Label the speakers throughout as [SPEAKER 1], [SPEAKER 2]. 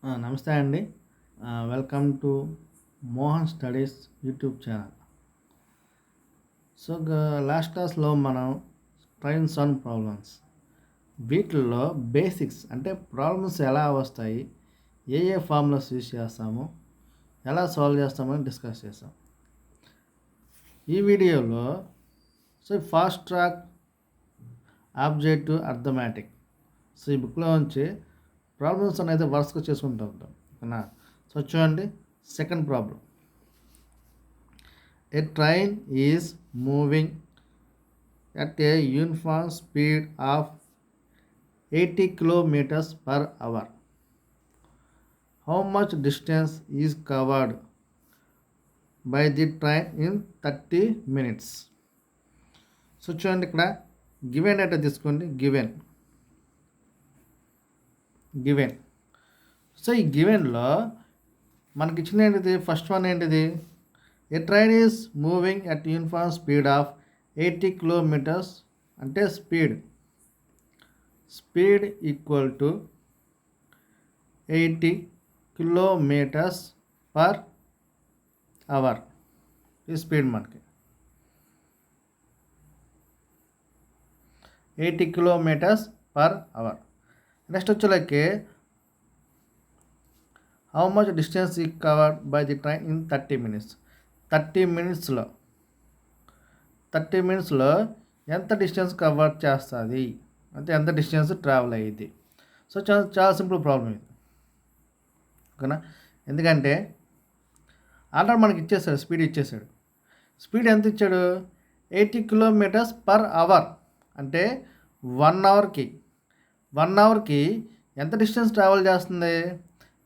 [SPEAKER 1] నమస్తే అండి. Welcome to Mohan studies YouTube channel. So last క్లాస్లో మనం ట్రైన్స్ ఆన్ ప్రాబ్లమ్స్ వీటిల్లో బేసిక్స్ అంటే ప్రాబ్లమ్స్ ఎలా వస్తాయి, ఏ ఫార్ములాస్ యూజ్ చేస్తాము, ఎలా సాల్వ్ చేస్తామని డిస్కస్ చేస్తాం. ఈ వీడియోలో ఫాస్ట్ ట్రాక్ ఆబ్జెక్టివ్ అర్థమెటిక్ ఈ బుక్లో నుంచి ప్రాబ్లమ్స్ అనేది వరుసగా చేసుకుంటూ ఉంటాం. ఓకేనా? చూడండి, second problem. A train is moving at a uniform speed of 80 kilometers per hour. How much distance is covered by the train in 30 minutes? So చూడండి, ఇక్కడ గివెన్ డేటా తీసుకోండి. గివెన్ సో ఈ గివెన్లో మనకి ఇచ్చిన ఏంటిది? ఫస్ట్ వన్ ఏంటిది? A train is moving at uniform speed of 80 kilometres అంటే speed equal to 80 kilometres per hour. ఈ స్పీడ్ మనకి 80 కిలోమీటర్స్ పర్ అవర్. నెక్స్ట్ వచ్చేలాకి how much distance is covered by the train in 30 minutes. 30 మినిట్స్లో ఎంత distance cover చేస్తుంది, అంటే ఎంత distance travel అయ్యింది. సో చాలా సింపుల్ ప్రాబ్లం ఇది. ఓకేనా? ఎందుకంటే ఆల్రెడీ మనకి ఇచ్చేసాడు, స్పీడ్ ఎంత ఇచ్చాడు? 80 కిలోమీటర్స్ పర్ అవర్. అంటే 1 అవర్కి ఎంత డిస్టెన్స్ ట్రావెల్ చేస్తుంది?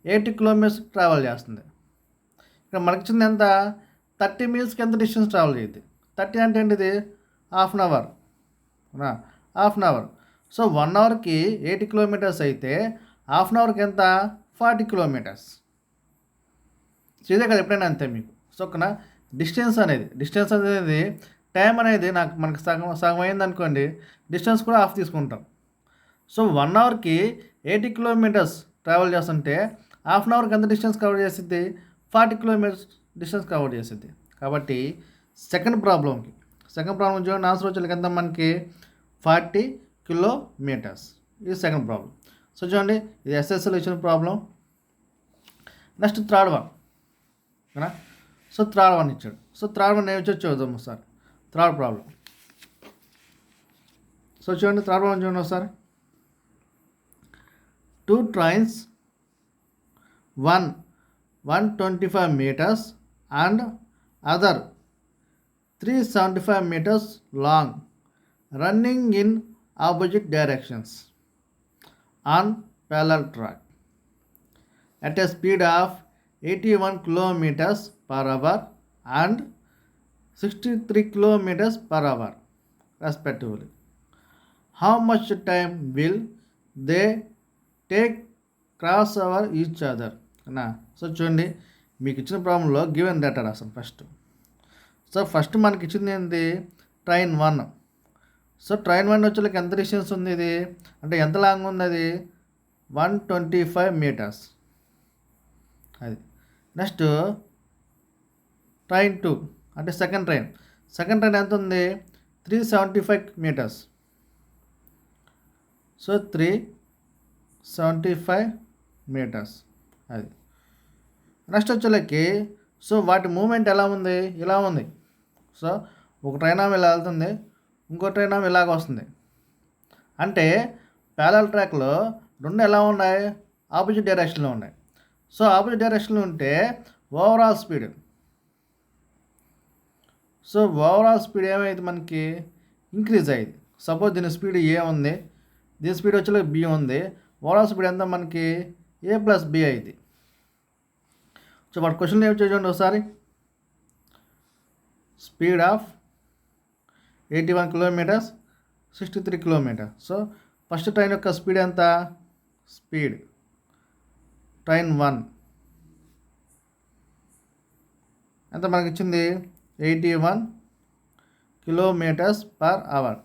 [SPEAKER 1] 80 కిలోమీటర్స్ ట్రావెల్ చేస్తుంది. ఇక్కడ మనకి ఇచ్చింది ఎంత? 30 మినిట్స్కి ఎంత డిస్టెన్స్ ట్రావెల్ చేయింది? 30 అంటే ఏంటిది? Half an hour. సో 1 అవర్కి 80 కిలోమీటర్స్ అయితే హాఫ్ అన్ అవర్కి ఎంత? 40 కిలోమీటర్స్. సో ఇదే కదా ఎప్పుడైనా అంతే మీకు. సో ఓకేనా? డిస్టెన్స్ అనేది టైం అనేది మనకు సగం అయింది అనుకోండి, డిస్టెన్స్ కూడా హాఫ్ తీసుకుంటాం. సో 1 అవర్కి 80 కిలోమీటర్స్ ట్రావెల్ చేస్తుంటే హాఫ్ అన్ అవర్కి ఎంత డిస్టెన్స్ కవర్ చేసిద్ది? 40 కిలోమీటర్స్ డిస్టెన్స్ కవర్ చేసిద్ది. కాబట్టి సెకండ్ ప్రాబ్లం చూడండి, ఆన్సర్ వచ్చేకి ఎంత మనకి? 40 కిలోమీటర్స్. ఇది సెకండ్ ప్రాబ్లం. సో చూడండి, ఇది ఎస్ఎస్ఎల్ ఇచ్చిన ప్రాబ్లం. Next third one. ఓకేనా? సో థర్డ్ వన్ ఇచ్చాడు. సో థర్డ్ వన్ ఏమి ఇచ్చాడు చూద్దాం ఒకసారి. Third problem. సో చూడండి, థర్డ్ ప్రాబ్లం చూడండి ఒకసారి. 2 trains, one 125 meters and other 375 meters long, running in opposite directions on parallel track at a speed of 81 kilometers per hour and 63 kilometers per hour respectively. How much time will they take cross over each other? అన్నా, so చూడండి, మీకు ఇచ్చిన ప్రాబ్లంలో given data రాస్తాం first. So first మనకి ఇచ్చింది ఏంటి? Train 1. So train 1 వచ్చేకి ఎంత డిస్టెన్స్ ఉంది? ఇది అంటే ఎంత లాంగ్ ఉంది? అది 125 మీటర్స్. అది. నెక్స్ట్ ట్రైన్ 2 అంటే సెకండ్ ట్రైన్ ఎంత ఉంది? 375 మీటర్స్. So 375 metres. అది. నెక్స్ట్ వచ్చేలకి సో వాటి మూమెంట్ ఎలా ఉంది? ఇలా ఉంది. సో ఒక ట్రైన్ ఇలా వెళ్తుంది, ఇంకో ట్రైన్ ఇలాగ వస్తుంది. అంటే ప్యారలల్ ట్రాక్లో రెండు ఎలా ఉన్నాయి? ఆపోజిట్ డైరెక్షన్లో ఉన్నాయి. సో ఆపోజిట్ డైరెక్షన్లో ఉంటే ఓవరాల్ స్పీడ్ ఏమైంది మనకి? ఇంక్రీజ్ అయ్యింది. సపోజ్ దీని స్పీడ్ ఏ ఉంది, దీని స్పీడ్ వచ్చేలా బి ఉంది. ఓవరాల్ స్పీడ్ ఎంత మనకి? A + B అయింది. సో వాటి క్వశ్చన్ ఏమి చూడండి ఒకసారి. Speed of 81 kilometres, 63 kilometres. So first train యొక్క స్పీడ్ ఎంత? ట్రైన్ 1 ఎంత మనకి ఇచ్చింది? 81 kilometres per hour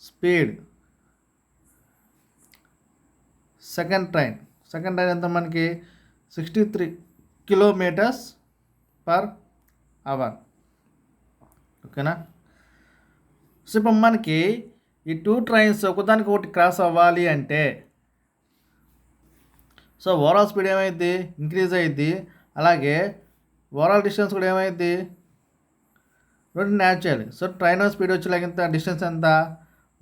[SPEAKER 1] speed. Second train second train ఎంత మనకి 63 కిలోమీటర్స్ పర్ అవర్. ఓకేనా. సో ఇప్పుడు మనకి ఈ 2 ట్రైన్స్ ఒకదానికి ఒకటి క్రాస్ అవ్వాలి అంటే సో ఓవరాల్ స్పీడ్ ఏమైంది, ఇంక్రీజ్ అయ్యిద్ది. అలాగే ఓవరాల్ డిస్టెన్స్ కూడా ఏమైంది, రెండు యాడ్ చేయాలి. సో ట్రైన్ స్పీడ్ వచ్చేలాగా ఎంత, డిస్టెన్స్ ఎంత,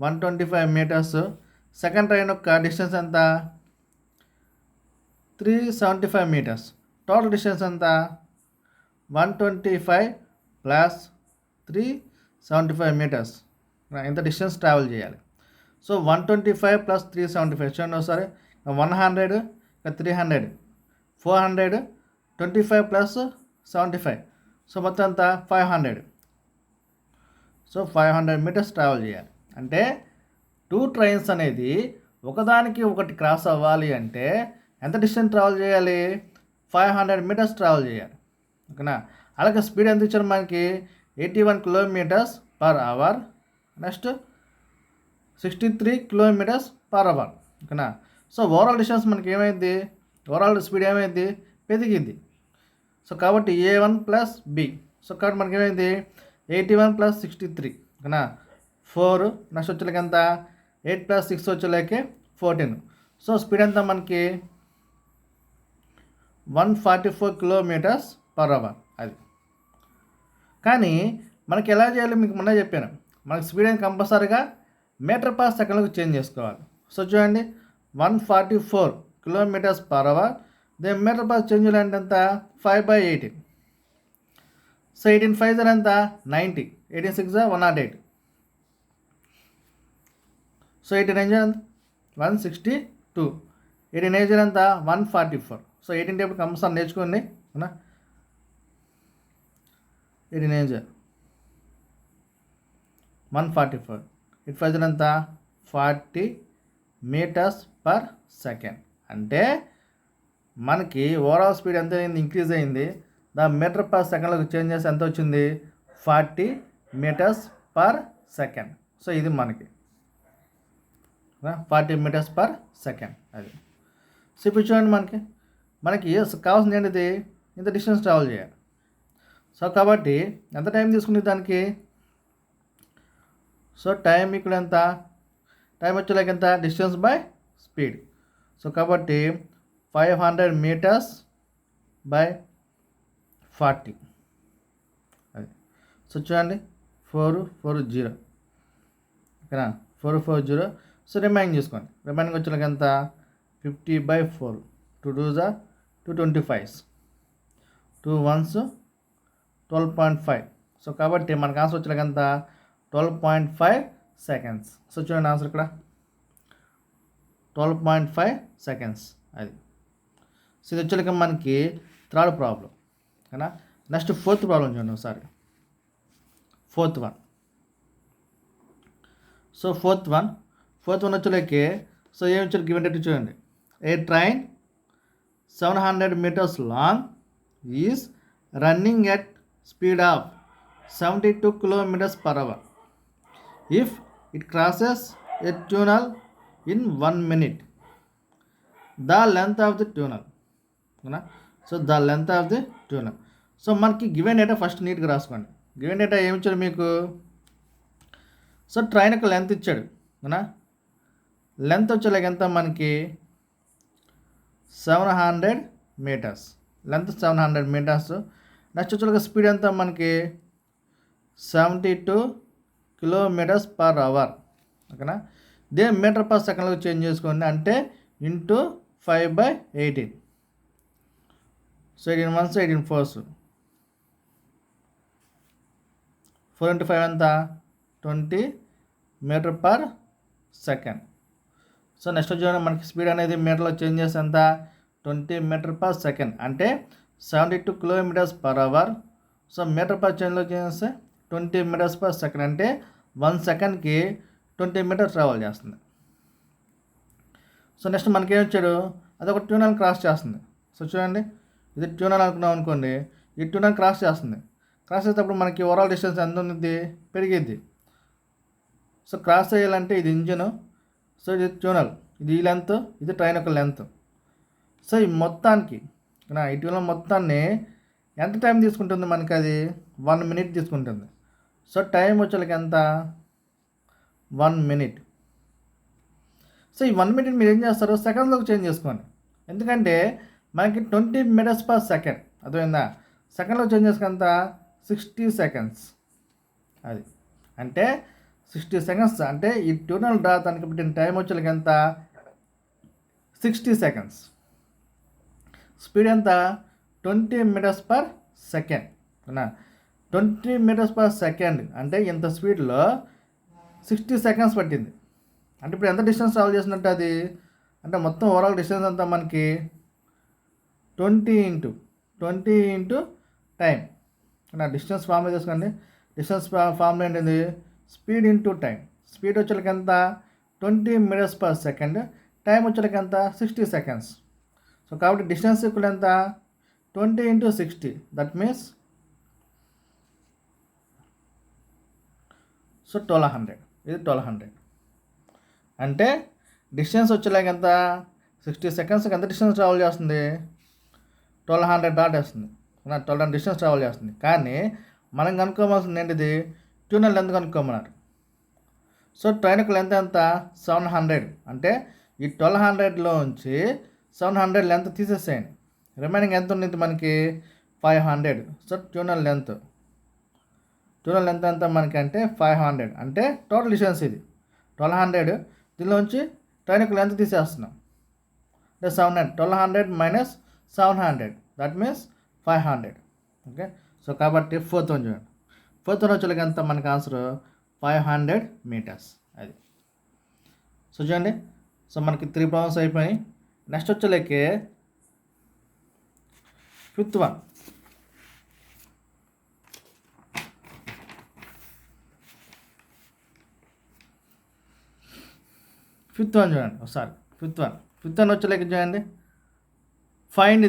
[SPEAKER 1] 125 మీటర్స్. సెకండ్ ట్రైన్ యొక్క డిస్టెన్స్ ఎంత, 375 మీటర్స్. టోటల్ డిస్టెన్స్ ఎంత, 125 ప్లస్ 375 మీటర్స్. ఇంత డిస్టెన్స్ ట్రావెల్ చేయాలి. సో 125 ప్లస్ 375 చూడండి ఒకసారి, 100, 300, 400, 25 ప్లస్ 75. సో మొత్తం అంతా 500. సో 500 మీటర్స్ ట్రావెల్ చేయాలి. అంటే 2 ట్రైన్స్ అనేది ఒకదానికి ఒకటి క్రాస్ అవ్వాలి అంటే ఎంత డిస్టెన్స్ ట్రావెల్ చేయాలి, 500 మీటర్స్ ట్రావెల్ చేయాలి. ఓకేనా. అలాగే స్పీడ్ ఎంత ఇచ్చారు మనకి, 81 kilometres per hour. Next 63 kilometres per hour. ఓకేనా. సో ఓవరాల్ డిస్టెన్స్ మనకి ఏమైంది, ఓవరాల్ స్పీడ్ ఏమైంది, పెరిగింది. సో కాబట్టి A1 ప్లస్ B. సో కాబట్టి మనకి ఏమైంది, 81 ప్లస్ 63. ఓకేనా. 4. నెక్స్ట్ వచ్చేలాకి ఎంత, 8 ప్లస్ 6 వచ్చేలాకి 14. సో స్పీడ్ ఎంత మనకి 144 కిలోమీటర్స్ పర్ అవర్. అది కానీ మనకి ఎలా చేయాలి మీకు మొన్న చెప్పాను. మనకి స్పీడ్ అనేది కంపల్సరీగా మీటర్ పర్ సెకండ్లకు చేంజ్ చేసుకోవాలి. సో చూడండి, 144 కిలోమీటర్స్ పర్ అవర్. దీని మీటర్ పర్ చేంజ్ అంటే ఎంత, 5/18. సో 18 5 ఎంత, 90. 18 6 108. సో 18 9 ఎంత, 162. 18 8 ఎంత, 144. సో 18 టేబుల్ కంపల్సరీ నేర్చుకోండి. అవునా. 18 8 144. 8 5 ఎంత, 40 మీటర్స్ పర్ సెకండ్. అంటే మనకి ఓవరాల్ స్పీడ్ ఎంత అయింది, ఇంక్రీజ్ అయింది. దాని మీటర్ పర్ సెకండ్లకు చేంజ్ చేసి ఎంత వచ్చింది, 40 మీటర్స్ పర్ సెకండ్. సో ఇది మనకి 40 మీటర్స్ పర్ సెకండ్. అది సో ఇప్పుడు చూడండి, మనకి కావాల్సింది ఏంటిది, ఇంత డిస్టెన్స్ ట్రావెల్ చేయాలి. సో కాబట్టి ఎంత టైం తీసుకుంది దానికి, సో టైం ఇక్కడ ఎంత, టైం వచ్చేలాగా ఎంత, డిస్టెన్స్ బై స్పీడ్. సో కాబట్టి 500 మీటర్స్ బై 40. అది సో చూడండి, 440. ఓకేనా, 440. సో రిమైనింగ్ చూసుకోండి. రిమైనింగ్ వచ్చేలాగా ఎంత, 50/4. 2 2s 225. 2 1s 12.5. సో కాబట్టి మనకు ఆన్సర్ వచ్చేలాగా ఎంత, 12.5 సెకండ్స్. సో చూడండి ఆన్సర్ ఇక్కడ 12.5 సెకండ్స్. అది సో ఇది వచ్చేలాగా మనకి థర్డ్ ప్రాబ్లం. ఓకేనా. నెక్స్ట్ ఫోర్త్ ప్రాబ్లం చూడండి ఒకసారి. ఫోర్త్ వన్ వచ్చేలాకి సో ఏం వచ్చారు, గివెన్ డేట్ చూడండి. A train 700 meters long is running at speed of 72 kilometers per hour. If it crosses a tunnel in 1 minute, the length of the tunnel. So the length of the tunnel. So మనకి given data first నీట్గా రాసుకోండి. Given data ఏమి ఇచ్చాడు మీకు, so train యొక్క length ఇచ్చాడు. అవునా. Length వచ్చేలాగా ఎంత మనకి 700 మీటర్స్. Length 700 metres. నెక్స్ట్ వచ్చేలాగా స్పీడ్ ఎంత మనకి 72 కిలోమీటర్స్ పర్ అవర్. ఓకేనా. దేని మీటర్ పర్ సెకండ్లో చేంజ్ చేసుకోండి, అంటే ఇంటూ 5/18. So 18 1s 18 4s. 4 × 5 ఎంత, 20 metre per second. So next చూడండి, మనకి స్పీడ్ అనేది మీటర్లో చేంజ్ చేస్తే ఎంత, 20 మీటర్ పర్ సెకండ్, అంటే 72 kilometres per hour. So metre per చేంజ్లో చేస్తే 20 మీటర్స్ పర్ సెకండ్, అంటే 1 సెకండ్కి 20 మీటర్స్ ట్రావెల్ చేస్తుంది. సో నెక్స్ట్ మనకి ఏం వచ్చాడు, అదొక ట్యూనల్ క్రాస్ చేస్తుంది. సో చూడండి, ఇది ట్యూనల్ అనుకున్నాం అనుకోండి, ఈ ట్యూనల్ క్రాస్ చేస్తుంది. క్రాస్ చేసేటప్పుడు మనకి ఓవరాల్ డిస్టెన్స్ ఎంత ఉంది, పెరిగిద్ది. సో క్రాస్ చేయాలంటే ఇది ఇంజిన్, సో ఇది ట్యూనల్, ఇది ఈ లెంత్, ఇది ట్రైన్ యొక్క లెంత్. సో ఈ మొత్తానికి ఇటీవల మొత్తాన్ని ఎంత టైం తీసుకుంటుంది మనకి? అది 1 minute తీసుకుంటుంది. సో టైం వచ్చేళ్ళకి ఎంత? 1 minute. సో ఈ 1 minute మీరు ఏం చేస్తారు? సెకండ్స్లోకి చేంజ్ చేసుకోండి. ఎందుకంటే మనకి 20 meters per second, అర్థమైందా? సెకండ్లో చేంజ్ చేసుకుంత 60 seconds. అది అంటే 60 seconds. అంటే ఈ ట్యూనల్ డ్రా దానికి పెట్టిన టైం వచ్చేళ్ళకి ఎంత? 60 seconds. స్పీడ్ ఎంత? 20 meters per second. 20 meters per second అంటే ఇంత స్పీడ్లో 60 seconds పట్టింది. అంటే ఇప్పుడు ఎంత డిస్టెన్స్ ట్రావెల్ చేసినట్టు అది? అంటే మొత్తం ఓవరాల్ డిస్టెన్స్ అంతా మనకి 20 ఇంటూ టైం. డిస్టెన్స్ ఫార్మ్ చేసుకోండి. డిస్టెన్స్ ఫార్మ్లో ఏంటిది? Speed into time. స్పీడ్ వచ్చేళ్ళకి ఎంత? 20 meters per second. టైం వచ్చేళ్ళకి ఎంత? 60 seconds. సో కాబట్టి డిస్టెన్స్ ఈక్వల్ ఎంత? 20 into 60. That means so 1200. ఇది 1200. అంటే డిస్టెన్స్ వచ్చేలాగా ఎంత? 60 secondsకి ఎంత డిస్టెన్స్ ట్రావెల్ చేస్తుంది? 1200 దాటేస్తుంది. 1200 డిస్టెన్స్ ట్రావెల్ చేస్తుంది. కానీ మనం కనుక్కోవాల్సింది ఏంటిది? ట్యూనల్ లెంత్ కనుక్కోమన్నారు. సో ట్రైన్ యొక్క లెంత్ ఎంత? 700. అంటే ఈ 1200లోంచి 700 లెంత్ తీసేసేయండి. రిమైనింగ్ ఎంత ఉంది మనకి? 500. సో ట్యూనల్ లెంత్ ఎంత మనకి అంటే 500. అంటే టోటల్ డిస్టెన్స్ ఇది 1200. దీనిలోంచి ట్రైన్ యొక్క లెంత్ తీసేస్తున్నాం. అంటే 700. 1200 minus 700. That means 500. Okay. So కాబట్టి ఫోర్త్ వన్ చూడండి. ఫోర్త్ వన్ వచ్చేలాగా ఎంత మనకి ఆన్సర్? 500 meters. అది. సో చూడండి. సో మనకి 3 ప్రాబ్లమ్స్ అయిపోయినాయి. నెక్స్ట్ వచ్చేలాకే ఫిఫ్త్ వన్. చూడండి ఒకసారి. ఫిఫ్త్ వన్ వచ్చేలాక చూడండి. Find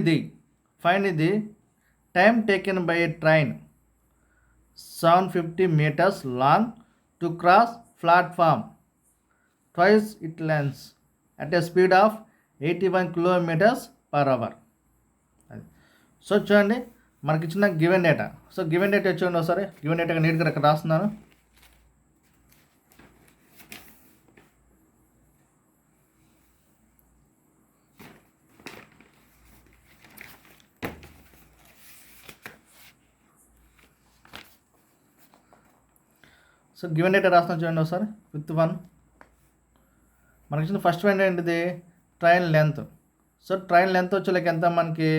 [SPEAKER 1] the time taken by a train 750 meters long to cross platform twice it length at a speed of 81 kilometers per hour. అది. సో చూడండి మనకి ఇచ్చిన given data. So given data చూడండి ఒకసారి. గివెన్ డేటా నీట్గా ఇక్కడ రాస్తున్నాను. సో గివెన్ డేటా రాస్తున్నాను చూడండి ఒకసారి. ఫిఫ్త్ వన్ మనకి ఇచ్చిన ఫస్ట్ వన్ ఏంటిది? Train length. So train length వచ్చేలాక ఎంత మనకి?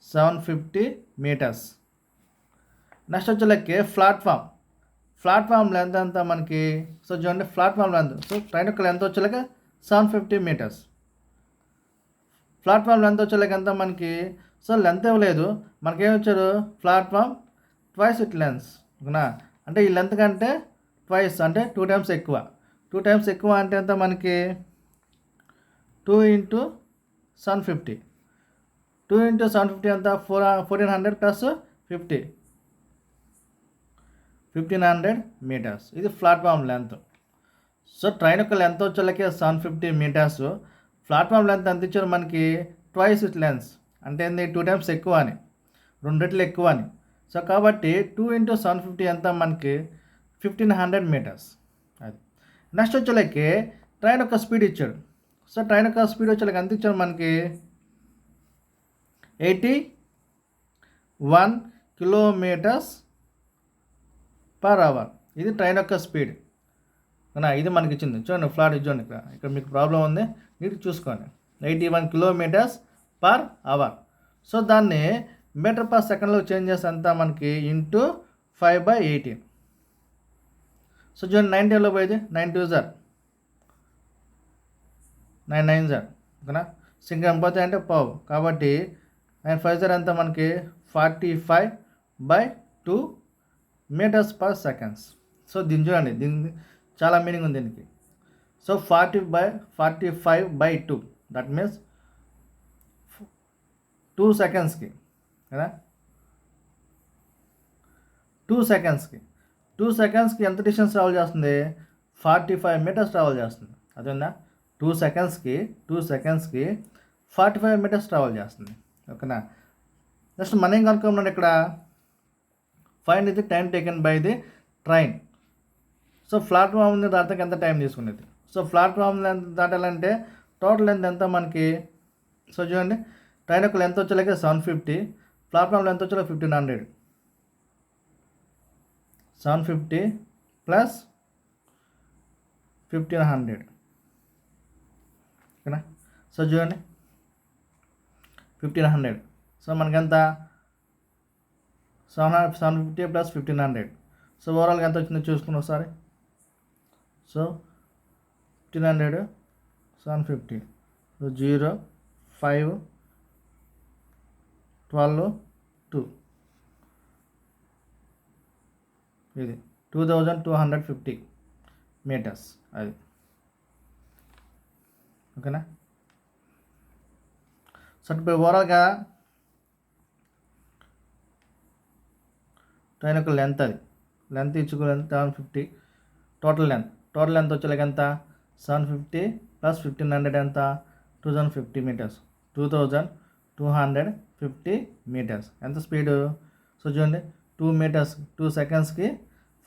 [SPEAKER 1] 750 meters. నెక్స్ట్ వచ్చేలాకి ప్లాట్ఫామ్ లెంత్ ఎంత మనకి? సో చూడండి ప్లాట్ఫామ్ లెంత్. సో ట్రైన్ యొక్క లెంత్ వచ్చేలాక 750 meters. ప్లాట్ఫామ్ లెంత్ వచ్చేలాక ఎంత మనకి? సో లెంత్ ఇవ్వలేదు మనకేం వచ్చారు? Platform twice it length. ఓకేనా? అంటే ఈ లెంత్ కంటే ట్వైస్ అంటే 2 times ఎక్కువ. 2 times ఎక్కువ అంటే ఎంత మనకి? 2 into 750. 2 into 750 ఎంత? 1400 plus 50. 1500 meters. ఇది ప్లాట్ఫామ్ లెంత్. సో ట్రైన్ యొక్క లెంత్ వచ్చేలాకే 750 meters. ప్లాట్ఫామ్ లెంత్ ఎంత ఇచ్చారు మనకి? Twice it lens. అంటే ఏంది? 2 times ఎక్కువ అని, 2 రెట్లు ఎక్కువ అని. సో కాబట్టి 2 into 750 ఎంత మనకి? 1500 meters. అది. నెక్స్ట్ వచ్చేలాకి ట్రైన్ యొక్క స్పీడ్ ఇచ్చాడు. సో ట్రైన్ యొక్క స్పీడ్ వచ్చేలాకి ఎంత ఇచ్చాడు మనకి? 81 kilometers per hour. ఇది ట్రైన్ యొక్క స్పీడ్. ఇది మనకి ఇచ్చింది చూడండి. ఫ్లాట్ ఇచ్చుకోండి. ఇక్కడ మీకు ప్రాబ్లం ఉంది, నీట్ చూసుకోండి. 81 kilometers per hour. సో దాన్ని మీటర్ పర్ సెకండ్లో చేంజ్ చేస్తే అంతా మనకి ఇంటూ 5/18. సో చూడండి 90లో పోయేది 9 2s 9 9s. ఓకేనా? సింగం పోతే అంటే పావు. కాబట్టి 9 5s ఎంత మనకి? 45/2 meters per seconds. సో దీన్ని చూడండి, దీనికి చాలా మీనింగ్ ఉంది దీనికి. సో 45/2 దట్ మీన్స్ 2 secondsకి కదా, 2 సెకండ్స్కి ఎంత డిస్టెన్స్ ట్రావెల్ చేస్తుంది? 45 meters ట్రావెల్ చేస్తుంది. అదేందా? 2 సెకండ్స్కి 45 మీటర్స్ ట్రావెల్ చేస్తుంది. ఓకేనా. నెక్స్ట్ మనం ఏం కనుక్కున్నాం ఇక్కడ, ఫైండ్ ఇది time taken by the train. So platform దాటాక ఎంత టైం తీసుకునేది. సో ప్లాట్ఫామ్ లెంత్ దాటాలంటే టోటల్ లెంత్ ఎంత మనకి. సో చూడండి, ట్రైన్ యొక్క లెంత్ వచ్చేలాగే 750, ప్లాట్ఫామ్ లెంత్ వచ్చేలా 1500. 750 ప్లస్ 1500. ఓకేనా. సో చూడండి 1500. సో మనకెంత 750 ప్లస్ 1500. సో ఓవరాల్గా ఎంత వచ్చిందో చూసుకుని ఒకసారి. సో 1500 750. సో 0 5 12 2, ఇది 2250 మీటర్స్ అది. ఓకేనా. సో ఇప్పుడు ఓవరాల్గా ట్రైన్ యొక్క లెంత్, అది లెంత్ ఇచ్చుకోలేదు 750. టోటల్ లెంత్ వచ్చేలాగా ఎంత 750 ప్లస్ 1500 ఎంత 2050 మీటర్స్. 2250 మీటర్స్ ఎంత స్పీడు. సో చూడండి 2 సెకండ్స్కి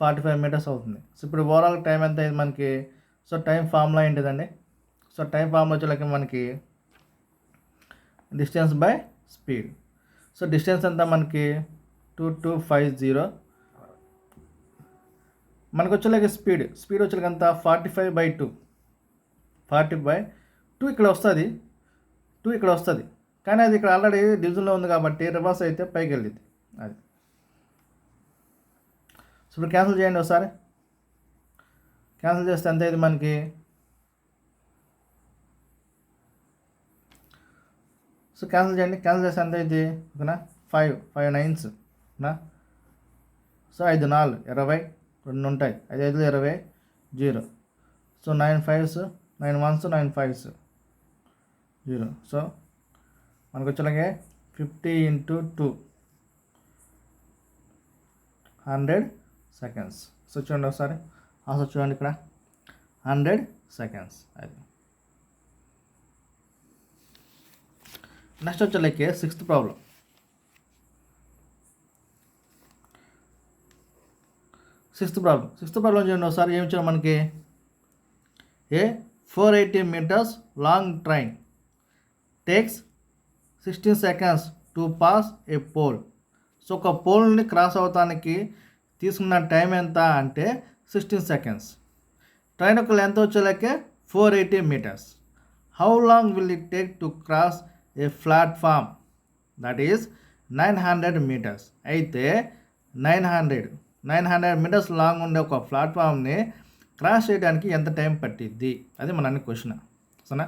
[SPEAKER 1] 45 మీటర్స్ అవుతుంది. సో ఇప్పుడు ఓవరాల్ టైం ఎంత అయింది మనకి. సో టైం ఫార్ములా ఏంటిదండి. సో టైం ఫార్ములా వచ్చేలాగా మనకి distance by speed. So distance ఎంత మనకి 2250. మనకు వచ్చేలాగా స్పీడ్ వచ్చేలాగా ఎంత 45/2. 40/2 ఇక్కడ వస్తుంది, 2 ఇక్కడ వస్తుంది. కానీ అది ఇక్కడ ఆల్రెడీ డివిజన్లో ఉంది కాబట్టి రివర్స్ అయితే పైకి వెళ్ళింది అది. సో ఇప్పుడు క్యాన్సిల్ చేయండి ఒకసారి. క్యాన్సిల్ చేస్తే ఎంత అయింది మనకి. సో క్యాన్సిల్ చేయండి. క్యాన్సిల్ చేస్తే ఎంత అయింది. ఓకేనా. 5 9s నా. సో 5 4 20, 2 ఉంటాయి. 5 5 20 0. So 9 5s 9 1s 9 5s 0. So మనకు వచ్చేలాగే 50 × 2 100 సెకండ్స్. సో చూడండి ఒకసారి ఆన్సర్ చూడండి ఇక్కడ 100 సెకండ్స్ అది. నెక్స్ట్ వచ్చేలాగే సిక్స్త్ ప్రాబ్లం. సిక్స్త్ ప్రాబ్లం చూడండి ఒకసారి. ఏమి ఇచ్చారు మనకి. A 480 metres long train takes 16 seconds to pass a pole. So ఒక పోల్ని క్రాస్ అవటానికి తీసుకున్న టైం ఎంత అంటే 16 సెకండ్స్. ట్రైన్ యొక్క లెంత్ వచ్చేలాకే 480 metres. How long will it take to cross a platform that is 900 metres. అయితే 900 మీటర్స్ లాంగ్ ఉండే ఒక ప్లాట్ఫామ్ని క్రాస్ చేయడానికి ఎంత టైం పట్టిద్ది అది మన క్వశ్చన్. సరేనా.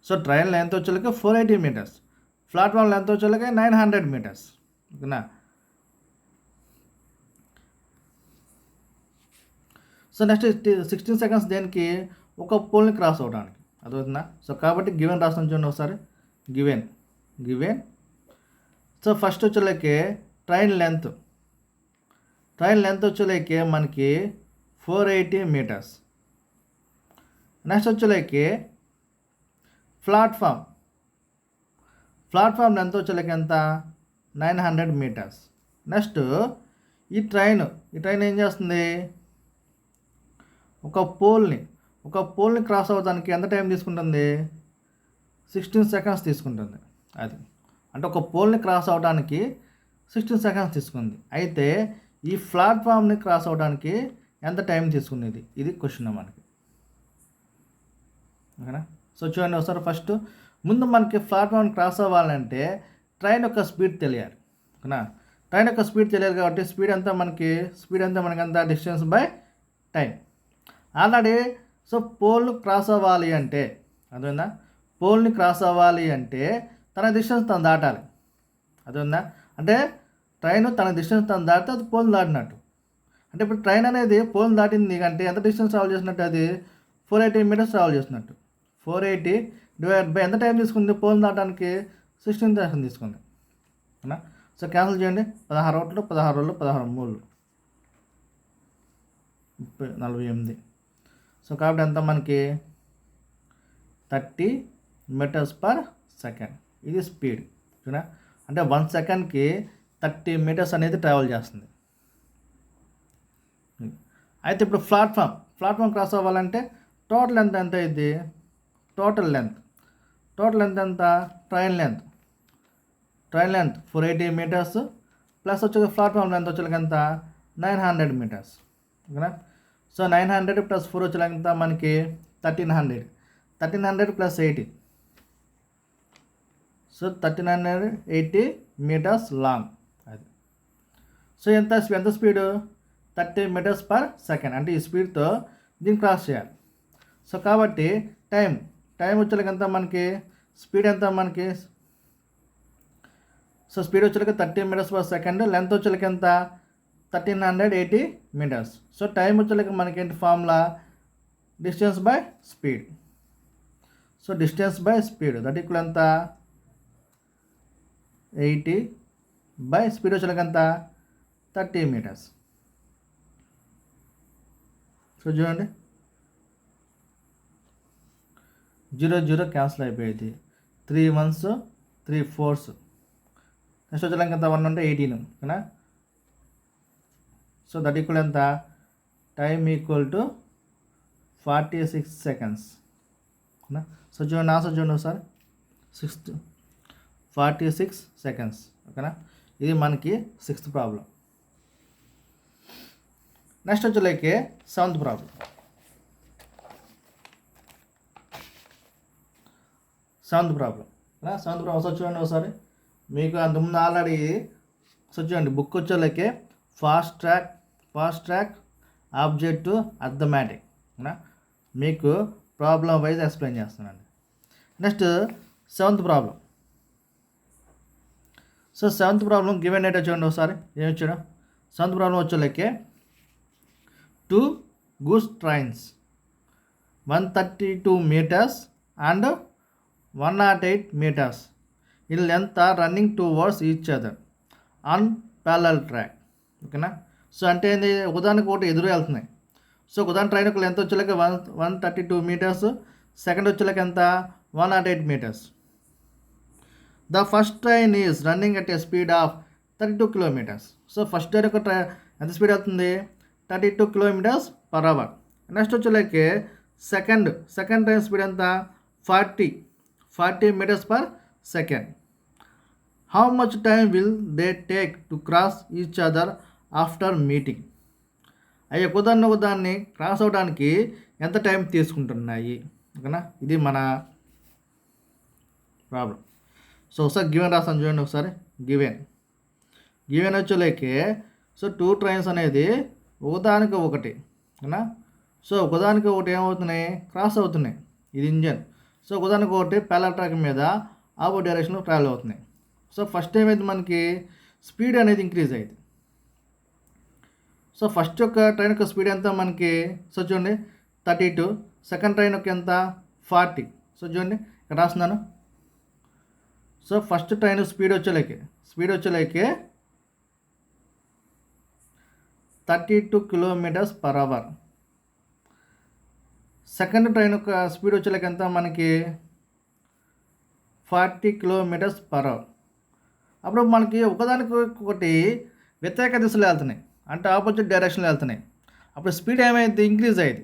[SPEAKER 1] సో ట్రైన్ లెంత్ వచ్చేలాకే 480 మీటర్స్, ప్లాట్ఫామ్ లెంత్ వచ్చేలాకే 900 మీటర్స్. ఓకేనా. సో నెక్స్ట్ 16 సెకండ్స్ దేనికి, ఒక పోల్ని క్రాస్ అవడానికి అదవుతుందా. సో కాబట్టి గివెన్ రాస్తాం చూడండి ఒకసారి. గివెన్ సో ఫస్ట్ వచ్చేలాకే ట్రైన్ లెంత్ వచ్చేలాకే మనకి 480 మీటర్స్. నెక్స్ట్ వచ్చేలాకే ప్లాట్ఫామ్ లెంత్ వచ్చేలాకి ఎంత 900 మీటర్స్. నెక్స్ట్ ఈ ట్రైన్ ఏం చేస్తుంది, ఒక పోల్ని క్రాస్ అవ్వడానికి ఎంత టైం తీసుకుంటుంది 16 సెకండ్స్ తీసుకుంటుంది అది. అంటే ఒక పోల్ని క్రాస్ అవ్వడానికి 16 సెకండ్స్ తీసుకుంది. అయితే ఈ ప్లాట్ఫామ్ని క్రాస్ అవ్వడానికి ఎంత టైం తీసుకునేది ఇది క్వశ్చన్ మనకి. ఓకేనా. సో చూడండి ఒకసారి. ఫస్ట్ ముందు మనకి ప్లాట్ఫామ్ని క్రాస్ అవ్వాలంటే ట్రైన్ యొక్క స్పీడ్ తెలియాలి. ఓకేనా. ట్రైన్ యొక్క స్పీడ్ తెలియాలి కాబట్టి స్పీడ్ అంతా మనకి ఎంత distance by time. Already so పోల్ని క్రాస్ అవ్వాలి అంటే అదేందా, పోల్ని క్రాస్ అవ్వాలి అంటే తన డిస్టెన్స్ తను దాటాలి. అదేందా, అంటే ట్రైన్ తన డిస్టెన్స్ తను దాటితే అది పోల్ని దాటినట్టు. అంటే ఇప్పుడు ట్రైన్ అనేది పోల్ని దాటింది అంటే ఎంత డిస్టెన్స్ ట్రావెల్ చేసినట్టు, అది 480 మీటర్స్ ట్రావెల్ చేసినట్టు. 480 డివైడ్ బై ఎంత టైం తీసుకుంది పోల్ని దాటడానికి 16 సెకండ్స్ తీసుకుంది. అవునా. సో క్యాన్సిల్ చేయండి. 16 ఒకటి 16 రోజులు 16 3 48. సో కాబట్టి ఎంత మనకి 30 మీటర్స్ పర్ సెకండ్. ఇది స్పీడ్. ఓకేనా, అంటే 1 సెకండ్కి 30 మీటర్స్ అనేది ట్రావెల్ చేస్తుంది. అయితే ఇప్పుడు ప్లాట్ఫామ్ క్రాస్ అవ్వాలంటే టోటల్ లెంత్ ఎంత అయింది? టోటల్ లెంత్ ఎంత? ట్రైన్ లెంత్ 480 మీటర్స్ ప్లస్ వచ్చి ప్లాట్ఫామ్ లెంత్ వచ్చేకి ఎంత? 900 మీటర్స్. ఓకేనా, సో 900 ప్లస్ 4 వచ్చేకి ఎంత మనకి? 1300 ప్లస్ 80, సో 1380 మీటర్స్ లాంగ్. అది సో ఎంత స్పీడు? 30 metres per second. అంటే ఈ స్పీడ్తో దీన్ని క్రాస్ చేయాలి. సో కాబట్టి టైం వచ్చేకి ఎంత మనకి? స్పీడ్ ఎంత మనకి? సో స్పీడ్ వచ్చేకి 30 మీటర్స్ పర్ సెకండ్, లెంత్ వచ్చేకి ఎంత? 1380 మీటర్స్. సో టైం వచ్చేకి మనకి ఏంటి formula? Distance by speed. So distance by speed that equal ఎంత? 80 బై స్పీడ్ వచ్చేకి ఎంత? 30 మీటర్స్. సో చూడండి 0 క్యాన్సిల్ అయిపోయింది. 3 1s 3 4s. నెక్స్ట్ వచ్చేకి ఎంత? 1 ఉంటే 18. ఓకేనా, సో దట్ ఈక్వల్ ఎంత? Time equal to 46 seconds. ఓకేనా, సో చూడండి ఆన్సర్ చూడండి ఒకసారి. 46 సెకండ్స్. ఓకేనా, ఇది మనకి 6th ప్రాబ్లం. నెక్స్ట్ వచ్చేకి 7th ప్రాబ్లం. 7th ప్రాబ్లం ఒకసారి చూడండి ఒకసారి. మీకు అంతకుముందు ఆల్రెడీ చూడండి బుక్ వచ్చేకి ఫాస్ట్ ట్రాక్ ఆబ్జెక్టివ్ అర్థమెటిక్. మీకు ప్రాబ్లం వైజ్ ఎక్స్ప్లెయిన్ చేస్తున్నాను. Next 7th problem. So 7th problem given data చూడండి ఒకసారి. ఏమి ఇచ్చాడు? 7th ప్రాబ్లం వచ్చేకి 2 goods trains 132 meters and 108 meters in length are running towards each other on parallel track. ఓకేనా, so అంటే ఏంది? ఉదాహరణకు ఒకటి ఎదురు వెళ్తున్నాయి. సో ఉదాహరణ ట్రైన్ ఒక లెంత్ వచ్చేలాక 132 meters, సెకండ్ వచ్చేలాక ఎంత? 108 meters. The first train is running at a speed of 32 kilometers. So first train ఒక ఎంత స్పీడ్ అవుతుంది? 32 kilometers per hour. నెక్స్ట్ వచ్చేలాకి సెకండ్ ట్రైన్ స్పీడ్ ఎంత? 40 meters per second. How much time will they take to cross each other after meeting? అవి ఒకదాన్ని cross అవడానికి ఎంత time తీసుకుంటున్నాయి? ఓకేనా, ఇది మన ప్రాబ్లం. సో ఒకసారి గివెన్ రాస్తాను చూడండి ఒకసారి. గివెన్ వచ్చేలేకే సో 2 ట్రైన్స్ అనేది ఒకదానికి ఒకటి. ఓకేనా, సో ఒకదానికి ఒకటి ఏమవుతున్నాయి? క్రాస్ అవుతున్నాయి. ఇది ఇంజన్. సో ఒకదానికి ఒకటి ప్యారలల్ ట్రాక్ మీద ఆపోజిట్ డైరెక్షన్లో ట్రావెల్ అవుతున్నాయి. సో ఫస్ట్ ఏమైంది మనకి? స్పీడ్ అనేది ఇంక్రీజ్ అయింది. సో ఫస్ట్ యొక్క ట్రైన్ యొక్క స్పీడ్ ఎంత మనకి? సో చూడండి 32. సెకండ్ ట్రైన్ యొక్క ఎంత? 40. సో చూడండి ఇక్కడ రాస్తున్నాను. సో ఫస్ట్ ట్రైన్ స్పీడ్ వచ్చేలేకే 32 kilometers per hour. Second train యొక్క స్పీడ్ వచ్చేలేక ఎంత మనకి? 40 kilometers per hour. అప్పుడు మనకి ఒకదానికి ఒకటి వ్యతిరేక దిశలో వెళ్తున్నాయి, అంటే ఆపోజిట్ డైరెక్షన్లో వెళ్తున్నాయి. అప్పుడు స్పీడ్ ఏమైంది? ఇంక్రీజ్ అయ్యింది.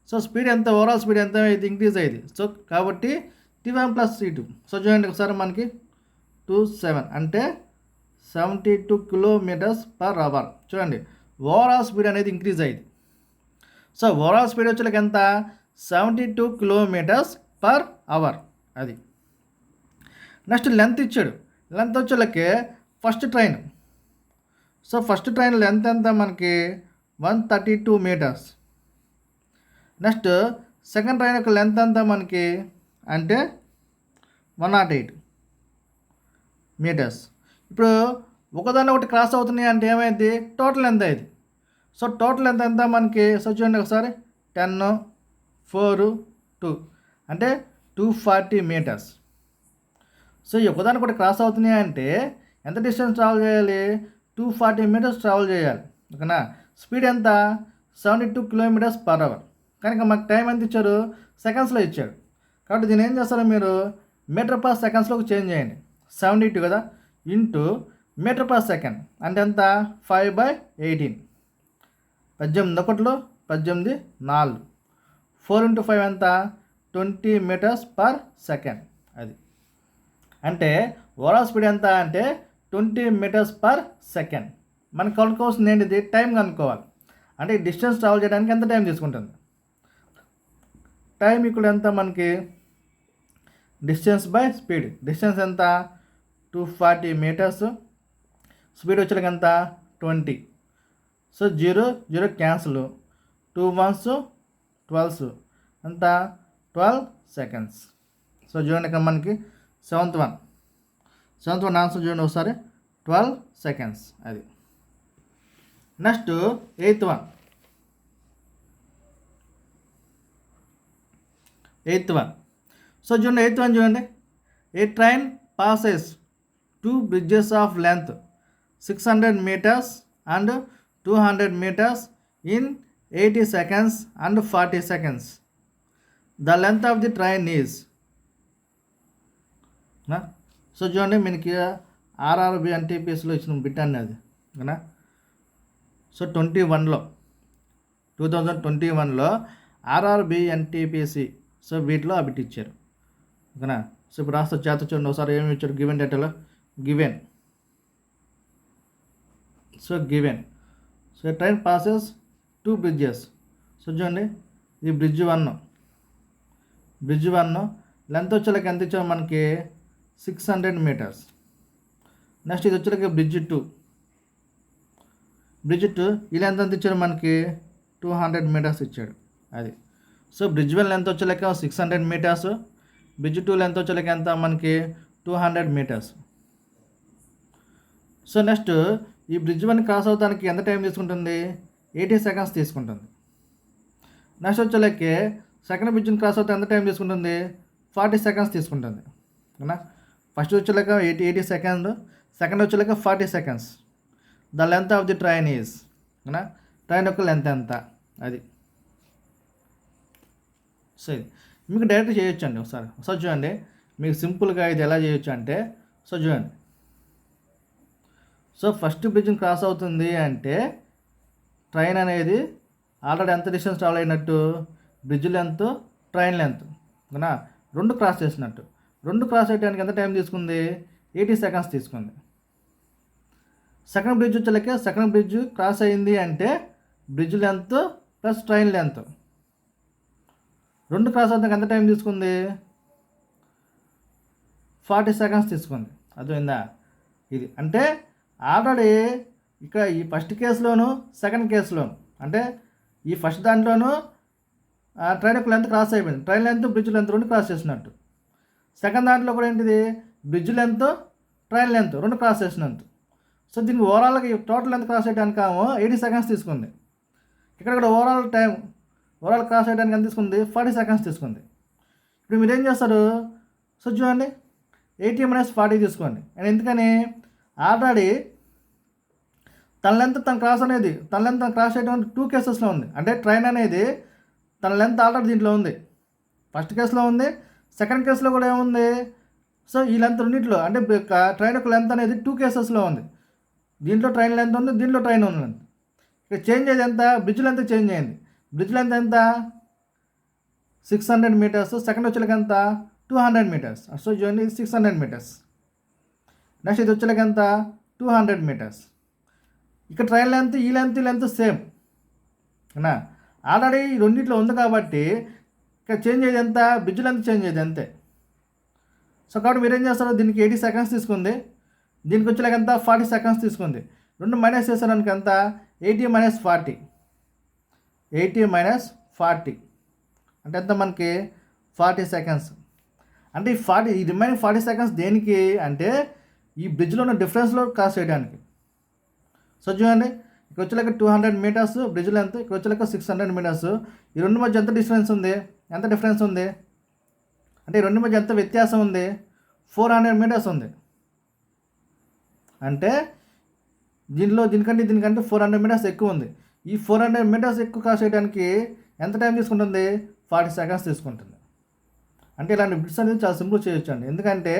[SPEAKER 1] సో స్పీడ్ ఎంత? ఓవరాల్ స్పీడ్ ఎంత అయింది? ఇంక్రీజ్ అయ్యింది. సో కాబట్టి T1 + T2. సో చూడండి ఒకసారి మనకి 27 అంటే 72 kilometers per hour. చూడండి ఓవరాల్ స్పీడ్ అనేది ఇంక్రీజ్ అయ్యింది. సో ఓవరాల్ స్పీడ్ వచ్చేకి ఎంత? 72 kilometers per hour. అది. నెక్స్ట్ లెంత్ ఇచ్చాడు. లెంత్ వచ్చేకి first train. So first train length ఎంత మనకి? 132 meters. నెక్స్ట్ సెకండ్ ట్రైన్ యొక్క లెంత్ ఎంత మనకి? అంటే 108 meters. ఇప్పుడు ఒకదాన్ని ఒకటి క్రాస్ అవుతున్నాయి అంటే ఏమైంది? టోటల్ ఎంత అయింది? సో టోటల్ ఎంత మనకి? సో చూడండి ఒకసారి 10 4 2 అంటే 240 meters. సో ఈ ఒకదాన్ని ఒకటి క్రాస్ అవుతున్నాయి అంటే ఎంత డిస్టెన్స్ ట్రావెల్ చేయాలి? 240 meters ట్రావెల్ చేయాలి. ఓకేనా, స్పీడ్ ఎంత? 72 kilometers per hour. కనుక మాకు టైం ఎంత ఇచ్చారు? సెకండ్స్లో ఇచ్చాడు. కాబట్టి దీన్ని ఏం చేస్తారో మీరు మీటర్ పర్ సెకండ్స్లోకి చేంజ్ చేయండి. 72 కదా ఇంటూ మీటర్ పర్ సెకండ్ అంటే ఎంత 5/18. 18 ఒకటిలో 18 4. 4 × 5 ఎంత 20 మీటర్స్ పర్ సెకండ్. అది అంటే ఓవరాల్ స్పీడ్ ఎంత అంటే 20 మీటర్స్ పర్ సెకండ్. మనకు కనుక్కోవాల్సింది ఏంటిది టైం కనుక్కోవాలి. అంటే డిస్టెన్స్ ట్రావెల్ చేయడానికి ఎంత టైం తీసుకుంటుంది. టైం ఇక్కడ ఎంత మనకి డిస్టెన్స్ బై స్పీడ్. డిస్టెన్స్ ఎంత 240 మీటర్స్. స్పీడ్ వచ్చేకి ఎంత 20. So 0 0 cancel. 2 1s 12s ఎంత 12 సెకండ్స్. సో చూడండి ఇక్కడ మనకి సెవెంత్ వన్ ఆన్సర్ చూడండి ఒకసారి 12 సెకండ్స్. అది నెక్స్ట్ ఎయిత్ వన్. సో చూడండి ఎయిత్ వన్ చూడండి. A train passes 2 bridges of length 600 meters and 200 meters in 80 seconds and 40 seconds. The length of the train is. So చూడండి మనకి ఆర్ఆర్బి ఎన్టీపీఎస్లో ఇచ్చిన bit అనేది ఓకేనా. సో 2021లో ఆర్ఆర్బి ఎన్టీపీసీ సో వీటిలో ఆ bit ఇచ్చారు ఓకేనా. సో ఇప్పుడు రాస్తా చేత చూడండి ఒకసారి ఏమి ఇచ్చారు గివెన్ డేటాలో given. So given. So train passes 2 bridges. So చూడండి ఇది బ్రిడ్జ్ 1 లెంత్ వచ్చేలాకి ఎంత ఇచ్చారు మనకి 600 meters. నెక్స్ట్ ఇది వచ్చేలాకి బ్రిడ్జ్ 2 ఈ లెంత్ ఎంత ఇచ్చాడు మనకి 200 meters ఇచ్చాడు. అది సో బ్రిడ్జ్ 1 లెంత్ వచ్చేలాక 600 meters. బ్రిడ్జ్ 2 లెంత్ వచ్చేలాక ఎంత మనకి 200 meters. సో నెక్స్ట్ ఈ బ్రిడ్జ్ 1 క్రాస్ అవడానికి ఎంత టైం తీసుకుంటుంది 80 seconds తీసుకుంటుంది. నెక్స్ట్ వచ్చేలాకి సెకండ్ బ్రిడ్జ్ని క్రాస్ అవుతే ఎంత టైం తీసుకుంటుంది 40 seconds తీసుకుంటుంది అవునా. ఫస్ట్ వచ్చేలాక 80 seconds, సెకండ్ వచ్చేలాక 40 seconds. The length of the train is అవునా. ట్రైన్ యొక్క లెంత్ ఎంత అది. సో ఇది మీకు డైరెక్ట్ చేయొచ్చు అండి. ఒకసారి చూడండి మీకు సింపుల్గా ఇది ఎలా చేయొచ్చు అంటే సో చూడండి. సో ఫస్ట్ బ్రిడ్జ్ని క్రాస్ అవుతుంది అంటే ట్రైన్ అనేది ఆల్రెడీ ఎంత డిస్టెన్స్ ట్రావెల్ అయినట్టు బ్రిడ్జ్ లెంత్ ట్రైన్ లెంత్ ఓకేనా. 2 క్రాస్ చేసినట్టు. 2 క్రాస్ చేయడానికి ఎంత టైం తీసుకుంది 80 seconds తీసుకుంది. సెకండ్ బ్రిడ్జ్ వచ్చేలకే సెకండ్ బ్రిడ్జ్ క్రాస్ అయింది అంటే bridge length plus train length 2 cross అవుతానికి ఎంత టైం తీసుకుంది 40 seconds తీసుకుంది. అర్థమైందా. ఇది అంటే ఆల్రెడీ ఇక్కడ ఈ ఫస్ట్ కేసులోను సెకండ్ కేసులోను అంటే ఈ ఫస్ట్ దాంట్లోనూ ట్రైన్ యొక్క లెంత్ క్రాస్ అయిపోయింది. Train length bridge length 2 cross చేసినట్టు. సెకండ్ దాంట్లో కూడా ఏంటిది bridge length train length 2 cross చేసినంత. సో దీనికి ఓవరాల్గా టోటల్ లెంత్ క్రాస్ చేయడానికి 80 seconds తీసుకుంది. ఇక్కడ కూడా ఓవరాల్ క్రాస్ చేయడానికి ఎంత తీసుకుంది 40 seconds తీసుకుంది. ఇప్పుడు మీరు ఏం చేస్తారు సో చూడండి 80 - 40 తీసుకోండి. అండ్ ఎందుకని ఆల్రెడీ తన లెంత్ తన క్రాస్ చేయడం 2 కేసెస్లో ఉంది. అంటే ట్రైన్ అనేది తన లెంత్ ఆల్రెడీ దీంట్లో ఉంది. ఫస్ట్ కేసులో ఉంది, సెకండ్ కేసులో కూడా ఏముంది సో ఈ లెంత్ రెండింటిలో అంటే ట్రైన్ యొక్క లెంత్ అనేది 2 కేసెస్లో ఉంది. దీంట్లో ట్రైన్ లెంత్ ఉంది, దీంట్లో ట్రైన్ ఉంది. ఇక్కడ చేంజ్ అయ్యేది ఎంత బ్రిడ్జ్ లెంత్ చేంజ్ అయింది. బ్రిడ్జ్ లెంత్ ఎంత 600 meters. సెకండ్ వచ్చేలాగా ఎంత 200 meters. సో చూడండి 600 meters. నెక్స్ట్ ఇది వచ్చేలాగా ఎంత 200 meters. ఇక్కడ ట్రైన్ లెంత్ ఈ లెంత్ సేమ్ అవునా. ఆల్రెడీ ఈ రెండింటిలో ఉంది కాబట్టి ఇక్కడ చేంజ్ అయ్యేది ఎంత బ్రిడ్జ్ లెంత్ చేంజ్ అయ్యేది అంతే. సో కాబట్టి మీరు ఏం చేస్తారు దీనికి 80 seconds తీసుకుంది, దీనికి వచ్చేలాగా ఎంత 40 seconds తీసుకుంది. 2 మైనస్ చేసానికి ఎంత 80 - 40. 80 - 40 అంటే ఎంత మనకి 40 seconds. అంటే ఈ రిమైనింగ్ 40 seconds దేనికి అంటే ఈ బ్రిడ్జ్లో ఉన్న డిఫరెన్స్లో క్రాస్ చేయడానికి. సో చూడండి ఇక్కడ వచ్చేలాక 200 meters బ్రిడ్జ్ లెంత్, ఇక్కడ వచ్చేలాక 600 meters. ఈ రెండు మధ్య ఎంత డిఫరెన్స్ ఉంది అంటే ఈ రెండు మధ్య ఎంత వ్యత్యాసం ఉంది 400 meters ఉంది. అంటే దీనికంటే 400 meters ఎక్కువ ఉంది. ఈ 400 meters ఎక్కువ క్రాస్ చేయడానికి ఎంత టైం తీసుకుంటుంది 40 seconds తీసుకుంటుంది. అంటే ఇలాంటి బిట్స్ అనేది చాలా సింపుల్ చేయొచ్చు అండి. ఎందుకంటే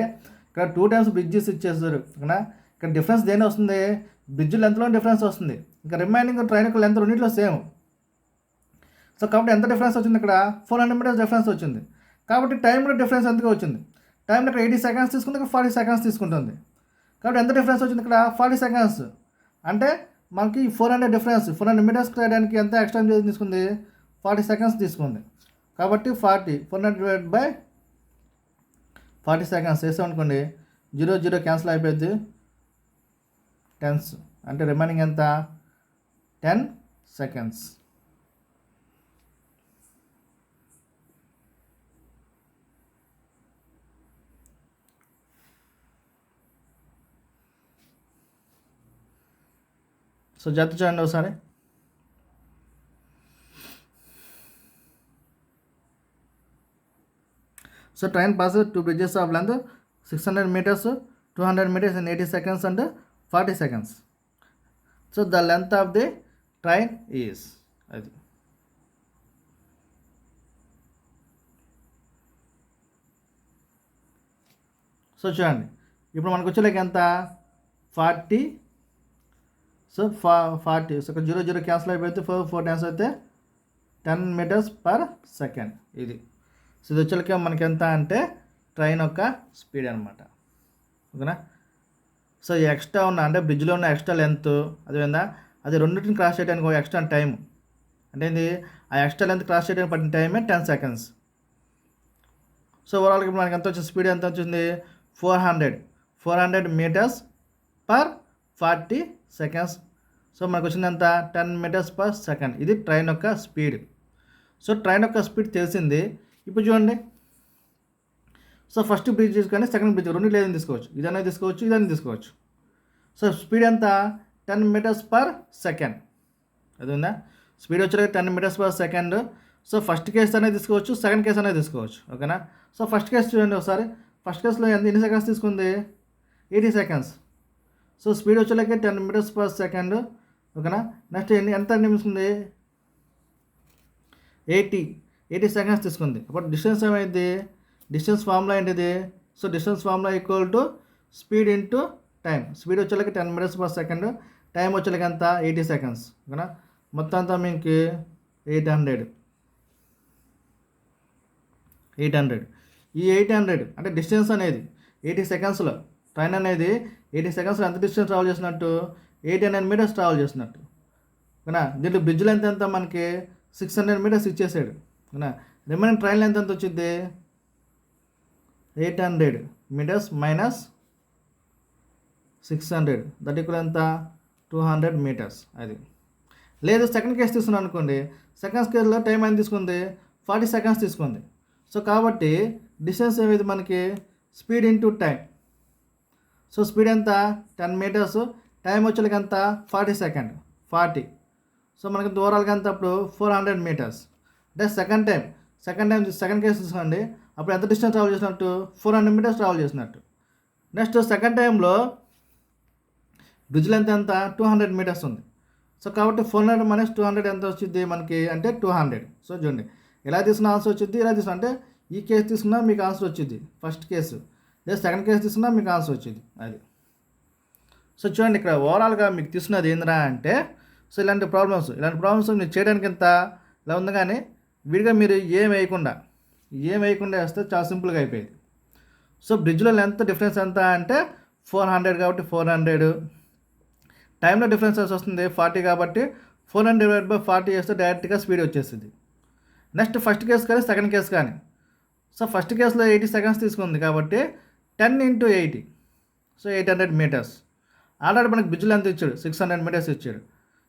[SPEAKER 1] ఇక్కడ 2 టైమ్స్ బ్రిడ్జెస్ ఇచ్చేస్తారు ఓకేనా. ఇక్కడ డిఫరెన్స్ దేని వస్తుంది, బ్రిడ్జ్ లెంత్లో డిఫరెన్స్ వస్తుంది. ఇంకా రిమైనింగ్ ట్రైన్ యొక్క లెంత్ రెండింటిలో సేమ్. సో కాబట్టి ఎంత డిఫరెన్స్ వచ్చింది, ఇక్కడ 400 మీటర్స్ డిఫరెన్స్ వచ్చింది. కాబట్టి టైంలో డిఫరెన్స్ ఎందుకు వచ్చింది, టైంలో ఇక్కడ 80 సెకండ్స్ తీసుకుంది, ఇక్కడ 40 సెకండ్స్ తీసుకుంటుంది. కాబట్టి ఎంత డిఫరెన్స్ వచ్చింది, ఇక్కడ 40 సెకండ్స్. అంటే మనకి 400 డిఫరెన్స్ 400 మీటర్స్ రాయడానికి ఎంత ఎక్స్ట్రా తీసుకుంది, 40 సెకండ్స్ తీసుకుంది. కాబట్టి 400/40 సెకండ్స్ వేసామనుకోండి, 0 క్యాన్సిల్ అయిపోద్ది, టెన్స్ అంటే రిమైనింగ్ ఎంత 10 సెకండ్స్. సో జత చూడండి ఒకసారి. So train passes 2 bridges of length 600 meters, 200 meters in 80 seconds and 40 seconds. So the length of the train is అది. సో చూడండి ఇప్పుడు మనకు వచ్చేలాగా ఎంత 40. సో 40. సో ఇక్కడ 0 క్యాన్సిల్ అయిపోతే 4 టైమ్స్ అయితే 10 meters per second ఇది. సో ఇది వచ్చేలాగా మనకి ఎంత అంటే ట్రైన్ యొక్క స్పీడ్ అనమాట ఓకేనా. సో ఈ ఎక్స్ట్రా ఉన్న అంటే బ్రిడ్జ్లో ఉన్న ఎక్స్ట్రా లెంత్ అదేవిధంగా అది రెండింటిని క్రాస్ చేయడానికి ఒక ఎక్స్ట్రా టైం అంటే ఇది ఆ ఎక్స్ట్రా లెంత్ క్రాస్ చేయడానికి పట్టిన టైమే 10 seconds. సో ఓవరాల్గా ఇప్పుడు మనకి ఎంత వచ్చింది, స్పీడ్ ఎంత వచ్చింది 400 meters per 40 seconds. సో మనకు వచ్చింది ఎంత 10 meters per second. ఇది ట్రైన్ యొక్క స్పీడ్. సో ట్రైన్ యొక్క స్పీడ్ తెలిసింది. ఇప్పుడు చూడండి, సో ఫస్ట్ బ్రిడ్జ్ కానీ సెకండ్ బ్రిడ్జ్ రెండు లేదని తీసుకోవచ్చు, ఇదనే తీసుకోవచ్చు, ఇదని తీసుకోవచ్చు. సో స్పీడ్ ఎంత 10 meters per second. అది ఉందా, స్పీడ్ వచ్చే 10 meters per second. So first case అనేది తీసుకోవచ్చు, సెకండ్ కేసు అనేది తీసుకోవచ్చు ఓకేనా. సో ఫస్ట్ కేసు చూడండి ఒకసారి. ఫస్ట్ కేసులో ఎన్ని సెకండ్స్ తీసుకుంది 80 seconds. సో స్పీడ్ వచ్చేలాగే 10 meters per second ఓకేనా. నెక్స్ట్ ఎంత తీసుకుంది 80 seconds తీసుకుంది. అప్పుడు డిస్టెన్స్ ఏమైంది, డిస్టెన్స్ ఫార్ములా ఏంటిది, so distance formula equal to speed into time. Speed వచ్చేలాగా 10 meters per second, టైం వచ్చేలాగా ఎంత 80 seconds ఓకేనా. మొత్తం అంతా మీకు 800. ఈ 800 అంటే డిస్టెన్స్ అనేది 80 secondsలో ట్రైన్ అనేది 80 secondsలో ఎంత డిస్టెన్స్ ట్రావెల్ చేసినట్టు 800 meters ట్రావెల్ చేసినట్టు ఓకేనా. దీంట్లో బ్రిడ్జ్ లెంత్ ఎంత మనకి 600 meters ఇచ్చేసాడు ఓకేనా. రిమైనింగ్ ట్రైన్ లెంత్ ఎంత వచ్చింది 800 meters minus 600 దట్ ఈక్వల్ ఎంత 200 meters. అది లేదు సెకండ్ కేసు తీసుకున్నాను అనుకోండి, సెకండ్ కేసులో టైం ఎంత తీసుకుంది 40 seconds తీసుకుంది. సో కాబట్టి డిస్టెన్స్ ఏమైంది మనకి speed into time. So speed ఎంత 10 meters, టైం వచ్చేలాగా ఎంత 40 seconds 40. సో మనకి దూరాలుగా ఎంత అప్పుడు 400 meters. అంటే సెకండ్ కేసు తీసుకోండి, అప్పుడు ఎంత డిస్టెన్స్ ట్రావెల్ చేసినట్టు 400 meters ట్రావెల్ చేసినట్టు. నెక్స్ట్ సెకండ్ టైంలో బ్రిడ్జ్ లెంత్ ఎంత 200 meters ఉంది. సో కాబట్టి 400 minus 200 ఎంత వచ్చింది మనకి అంటే 200. సో చూడండి ఎలా తీసుకున్న ఆన్సర్ వచ్చింది, ఇలా తీసుకున్నా అంటే ఈ కేసు తీసుకున్నా మీకు ఆన్సర్ వచ్చింది ఫస్ట్ కేసు, లేదా సెకండ్ కేసు తీసుకున్నా మీకు ఆన్సర్ వచ్చింది అది. సో చూడండి ఇక్కడ ఓవరాల్గా మీకు తీసుకున్నది ఏంద్రా అంటే, సో ఇలాంటి ప్రాబ్లమ్స్ మీరు చేయడానికి ఎంత ఇలా ఉంది, కానీ విడిగా మీరు ఏం వేయకుండా వేస్తే చాలా సింపుల్గా అయిపోయింది. సో బ్రిడ్జ్లో లెంత్ డిఫరెన్స్ ఎంత అంటే 400 కాబట్టి 400, టైంలో డిఫరెన్స్ వస్తుంది 40 కాబట్టి 400/40 చేస్తే డైరెక్ట్గా స్పీడ్ వచ్చేస్తుంది. నెక్స్ట్ ఫస్ట్ కేసు కానీ సెకండ్ కేసు కానీ, సో ఫస్ట్ కేసులో 80 seconds తీసుకుంది కాబట్టి 10 into 80, సో 800 meters. ఆల్రెడీ మనకి బ్రిడ్జ్ లెంత్ ఇచ్చాడు 600 meters ఇచ్చాడు.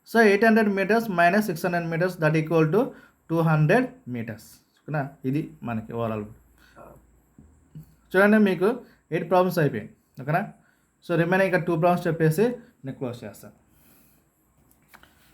[SPEAKER 1] So 800 meters minus 600 meters that equal to 200 meters ఓకేనా. ఇది మనకి ఓవరాల్ చూడండి మీకు 8 ప్రాబ్లమ్స్ అయిపోయాయి ఓకేనా. సో రిమైనింగ్ ఇక్కడ 2 ప్రాబ్లమ్స్ చెప్పేసి నేను క్లోజ్ చేస్తాను.